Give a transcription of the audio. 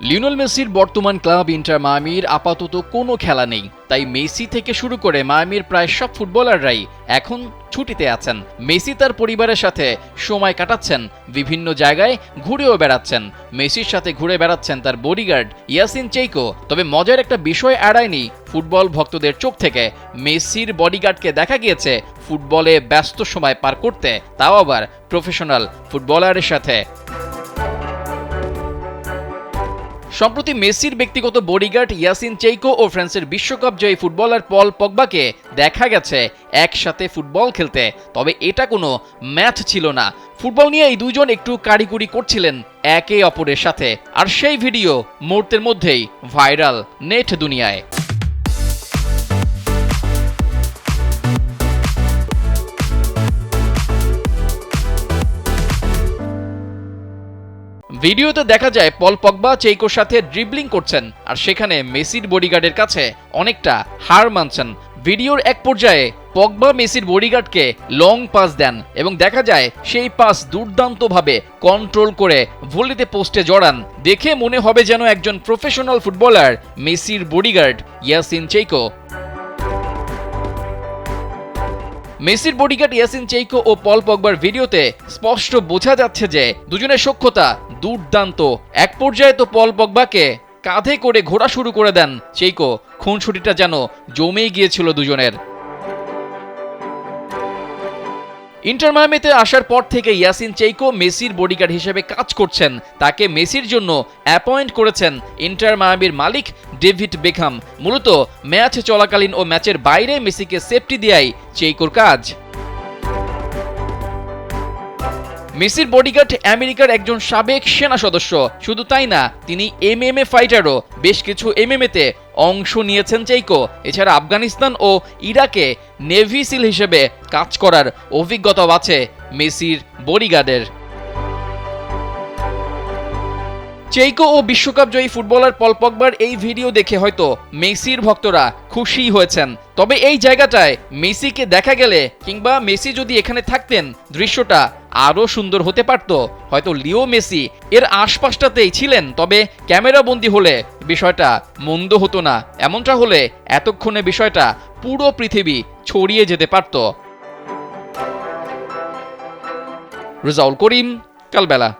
Lionel মেসির বর্তমান club inter মায়ামির আপাতত কোনো খেলা নেই, তাই মেসি থেকে শুরু করে মায়ামির প্রায় সব ফুটবলাররাই এখন ছুটিতে আছেন। মেসি তার পরিবারের সাথে সময় কাটাচ্ছেন, বিভিন্ন জায়গায় ঘুরেও বেড়াচ্ছেন। মেসির সাথে ঘুরে বেড়াচ্ছেন তার বডিগার্ড ইয়াসিন চেইকো। তবে মজার একটা বিষয় এড়ায়নি ফুটবল ভক্তদের চোখ থেকে। মেসির বডিগার্ডকে দেখা গিয়েছে ফুটবলে ব্যস্ত সময় পার করতে, তাও আবার প্রফেশনাল ফুটবলারের সাথে। সম্প্রতি মেসির ব্যক্তিগত বডিগার্ড ইয়াসিন চেইকো ও ফ্রান্সের বিশ্বকাপ জয়ী ফুটবলার পল পগবাকে দেখা গেছে একসাথে ফুটবল খেলতে। তবে এটা কোনো ম্যাচ ছিল না, ফুটবল নিয়ে এই দুজন একটু কারিকুরি করছিলেন একে অপরের সাথে। আর সেই ভিডিও মুহূর্তের মধ্যেই ভাইরাল নেট দুনিয়ায়। ভিডিওতে দেখা যায় পল পগবা চেইকোর সাথে ড্রিবলিং করছেন, আর সেখানে মেসির বডিগার্ডের কাছে অনেকটা হার মানছেন। ভিডিওর এক পর্যায়ে পগবা মেসির বডিগার্ডকে লং পাস দেন এবং দেখা যায় সেই পাস দুর্দান্তভাবে কন্ট্রোল করে ভলিতে পোস্টে জড়ান। দেখে মনে হবে যেন একজন প্রফেশনাল ফুটবলার মেসির বডিগার্ড ইয়াসিন চেইকো। মেসির বডিগার্ড ইয়াসিন চেইকো ও পল পগবার ভিডিওতে স্পষ্ট বোঝা যাচ্ছে যে দুজনের সখ্যতা দুর্দান্ত। এক পর্যায়ে তো পল পগবাকে কাঁধে করে ঘোরা শুরু করে দেন চেইকো। খুনসুটিটা যেন জমেই গিয়েছিল দুজনের। ইন্টার মায়ামিতে আসার পর থেকে ইয়াসিন চেইকো মেসির বডিগার্ড হিসেবে কাজ করছেন। তাকে মেসির জন্য অ্যাপয়েন্ট করেছেন ইন্টার মায়ামির মালিক ডেভিড বেকহাম। মূলত ম্যাচ চলাকালীন ও ম্যাচের বাইরে মেসিকে সেফটি দেয়াই চেইকোর কাজ। মেসির বডিগার্ড আমেরিকার একজন সাবেক সেনা সদস্য। শুধু তাই না, তিনি এমএমএ ফাইটারও। বেশ কিছু এমএমএতে অংশ নিয়েছেন চেইকো। এছাড়া আফগানিস্তান ও ইরাকে নেভি সিল হিসেবে কাজ করার অভিজ্ঞতাও আছে মেসির বডিগার্ডের। চেইকো ও বিশ্বকাপ জয়ী ফুটবলার পল পগবার এই ভিডিও দেখে হয়তো মেসির ভক্তরা খুশি হয়েছেন। তবে এই জায়গাটায় মেসিকে দেখা গেলে কিংবা মেসি যদি এখানে থাকতেন, দৃশ্যটা আরও সুন্দর হতে পারত। হয়তো লিও মেসি এর আশপাশটাতেই ছিলেন, তবে ক্যামেরা বন্দি হলে বিষয়টা মন্দ হতো না। এমনটা হলে এতক্ষণে বিষয়টা পুরো পৃথিবী ছড়িয়ে যেতে পারত। রেজাউল করিম, কালবেলা।